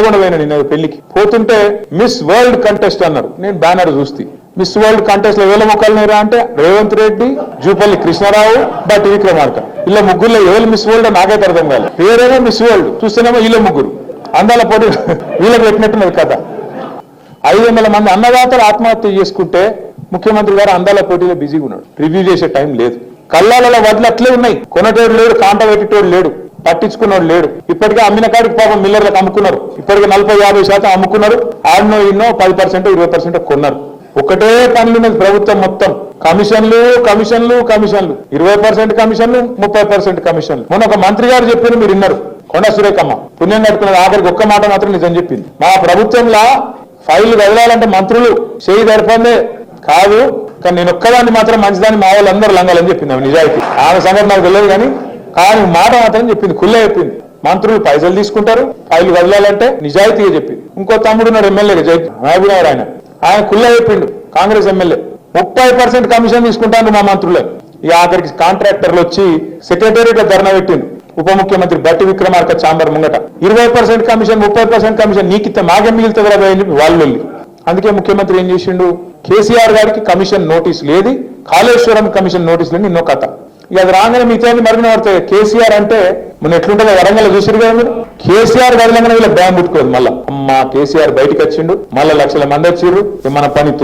నిన్న పెళ్లికి పోతుంటే మిస్ వరల్డ్ కంటెస్ట్ అన్నారు. నేను బ్యానర్ చూస్తే మిస్ వరల్డ్ కంటెస్ట్ లో వేల మొక్కలు నేరా అంటే రేవంత్ రెడ్డి, జూపల్లి కృష్ణారావు, బట్టి విక్రమార్క. ఇలా ముగ్గురులో ఎవరు మిస్ వరల్డ్ నాకైతే అర్థం కాలేదు. పేరేమో మిస్ వరల్డ్, చూస్తేనేమో వీళ్ళ ముగ్గురు అందాల పోటీ వీళ్ళకి పెట్టినట్టున్నది కథ. 500 మంది అన్నదాతలు ఆత్మహత్య చేసుకుంటే ముఖ్యమంత్రి గారు అందాల పోటీలో బిజీగా ఉన్నాడు. రివ్యూ చేసే టైం లేదు. కళ్ళాలలో వడ్లు అట్లే ఉన్నాయి. కొనటోడు లేడు, కాంట పెట్టేటోడు లేడు, పట్టించుకున్నాడు లేడు. ఇప్పటికే అమ్మిన కాడికి పాపం మిల్లర్లకు అమ్ముకున్నారు. ఇప్పటికే 40-50% అమ్ముకున్నారు. ఆడనో ఇన్నో 10% 20% కొన్నారు. ఒకటే పనులున్నది ప్రభుత్వం మొత్తం. కమిషన్లు కమిషన్లు కమిషన్లు, 20% కమిషన్లు, 30% కమిషన్లు. మొన్న ఒక మంత్రి గారు చెప్పారు, మీరు విన్నారు, కొండా సురేఖమ్మ పుణ్యం కట్టుకున్నది. ఆఖరికి ఒక్క మాట మాత్రం నిజం చెప్పింది. మా ప్రభుత్వంలో ఫైళ్లు కదలాలంటే మంత్రులు చేయి దర్పందే కాదు, కానీ నేను ఒక్కదాన్ని మాత్రం మంచిదాన్ని మా వాళ్ళందరూ లంగాలని చెప్పింది. ఆమె నిజాయితీ. ఆమె సంగతి నాకు తెలియదు కానీ మాట మాత్రం చెప్పింది, కుల్లే చెప్పింది. మంత్రులు పైసలు తీసుకుంటారు, ఫైళ్లు కదలాలంటే నిజాయితీగా చెప్పింది. ఇంకో తమ్ముడు ఉన్నాడు ఎమ్మెల్యేగా, మహబూబ్నగర్, ఆయన కుల్లే చెప్పిండు. కాంగ్రెస్ ఎమ్మెల్యే 30% కమిషన్ తీసుకుంటాను మా మంత్రులే. ఈ ఆఖరికి కాంట్రాక్టర్లు వచ్చి సెక్రటేరియట్ లో ధర్నా పెట్టిండు. ఉప ముఖ్యమంత్రి బట్టి విక్రమార్క చాంబర్ ముంగట 20% కమిషన్ 30% కమిషన్ నీకిస్తే మాకే మిగులుతుంది కదా అని చెప్పి వాళ్ళు. అందుకే ముఖ్యమంత్రి ఏం చేసిండు, కేసీఆర్ గారికి కమిషన్ నోటీస్ లేదు, కాళేశ్వరం కమిషన్ నోటీస్ లేదు. నిన్నో కథ ఇక అది రాగానే మిగతా మరిగిన పడతాయి. కేసీఆర్ అంటే మొన్న ఎట్లుంటుందో వరంగల్ చూసిరు కదా మీరు. కేసీఆర్ వదలంగానే వీళ్ళకి భయం పుట్టుకోదు. మళ్ళా అమ్మా కేసీఆర్ బయటకు వచ్చిండు, మళ్ళా లక్షల మంది వచ్చిర్రు, మన పని